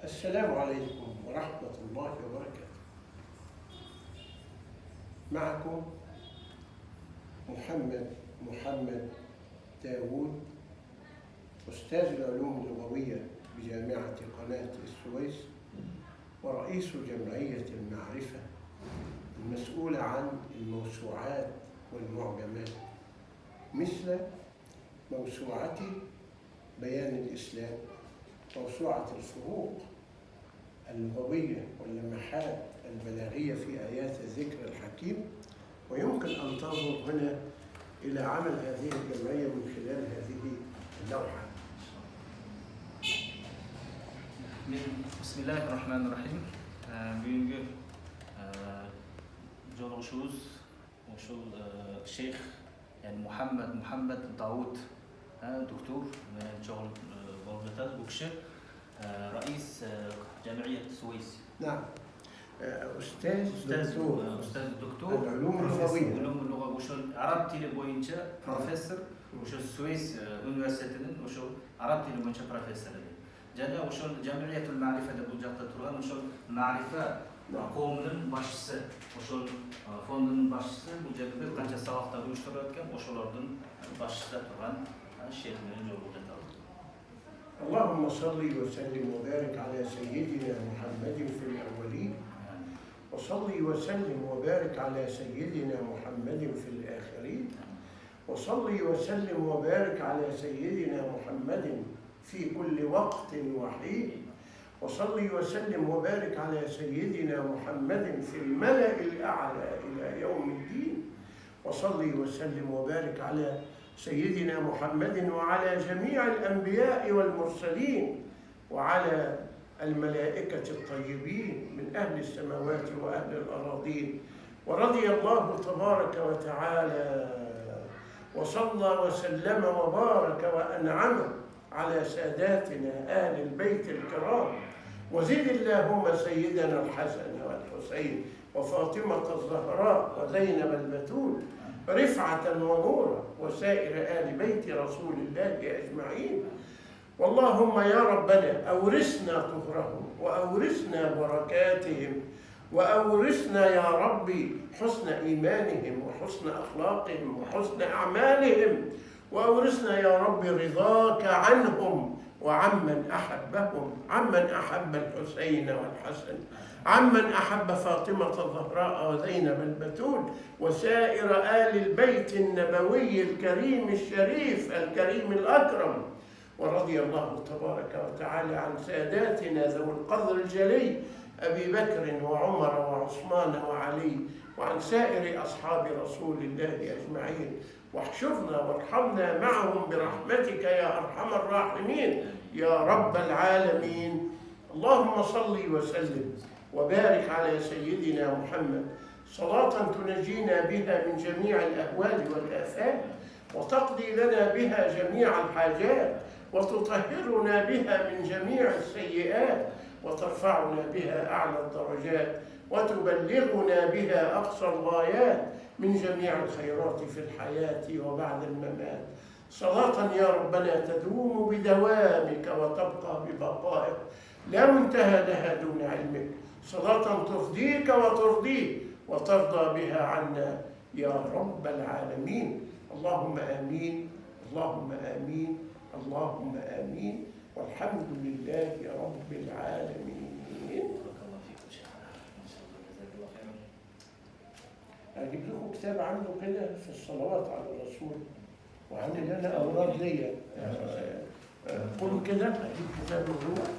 السلام عليكم ورحمة الله وبركاته. معكم محمد داوود، أستاذ العلوم اللغوية بجامعة قناة السويس، ورئيس جمعية المعرفة المسؤولة عن الموسوعات والمعجمات، مثل موسوعة بيان الإسلام، موسوعة الفروق اللغوية واللمحات البلاغية في آيات الذكر الحكيم. ويمكن أن تنظر هنا إلى عمل هذه الجمعية من خلال هذه اللوحة. بسم الله الرحمن الرحيم. Бүгінгі жолығушымыз ошол шейх Muhammad Daoud доктор менен чогул болуп жатат. Бул киши رئيس جمعية السويس. نعم. أستاذ دكتور العلوم اللغوية وشو عرب تيلي بوينشا بروفيسور وشو السويس يونيفرسيتينين وشو عرب تيلي بوينشا بروفيسور جانا وشو جمعية المعرفة اللي بوجهت تروان وشو معرفة قومنن باشысы وشو فوندن باشысы бул жерде канча сабактар уюштуруп өткөн ошолордун башчысы турган шейх менен жолугуп жатабыз. اللهم صل وسلم وبارك على سيدنا محمد في الأولين، وصل وسلم وبارك على سيدنا محمد في الآخرين، وصل وسلم وبارك على سيدنا محمد في كل وقت وحين، وصل وسلم وبارك على سيدنا محمد في الملأ الأعلى إلى يوم الدين، وصل وسلم وبارك على سيدنا محمد وعلى جميع الأنبياء والمرسلين وعلى الملائكة الطيبين من أهل السماوات وأهل الأراضين. ورضي الله تبارك وتعالى وصلى وسلم وبارك وأنعم على ساداتنا آل البيت الكرام، وزد اللهم سيدنا الحسن والحسين وفاطمة الزهراء وزينب البتول رفعة ونورا وسائر آل بيت رسول الله أجمعين. واللهم يا ربنا أورثنا طهرهم وأورثنا بركاتهم وأورثنا يا ربي حسن إيمانهم وحسن أخلاقهم وحسن أعمالهم، وأورثنا يا رب رضاك عنهم وعمن أحبهم، عمن أحب الحسين والحسن، عمن أحب فاطمة الزهراء وزينب البتول وسائر آل البيت النبوي الكريم الشريف الكريم الأكرم. ورضي الله تبارك وتعالى عن ساداتنا ذوي القدر الجلي أبي بكر وعمر وعثمان وعلي، وعن سائر أصحاب رسول الله أجمعين. واحشرنا وارحمنا معهم برحمتك يا أرحم الراحمين يا رب العالمين. اللهم صل وسلم وبارك على سيدنا محمد صلاة تنجينا بها من جميع الأهوال والآفات، وتقضي لنا بها جميع الحاجات، وتطهرنا بها من جميع السيئات، وترفعنا بها أعلى الدرجات، وتبلغنا بها أقصى الغايات من جميع الخيرات في الحياة وبعد الممات. صلاة يا ربنا تدوم بدوامك وتبقى ببقائك لا منتهى لها دون علمك، صلاة ترضيك وترضيه وترضى بها عنا يا رب العالمين. اللهم آمين، اللهم آمين، اللهم آمين، والحمد لله رب العالمين. أجيب لكم كتاب عنده كده في الصلوات على الرسول، وعندي لنا أوراد ليا. قولوا كده، أجيب كتاب الروح.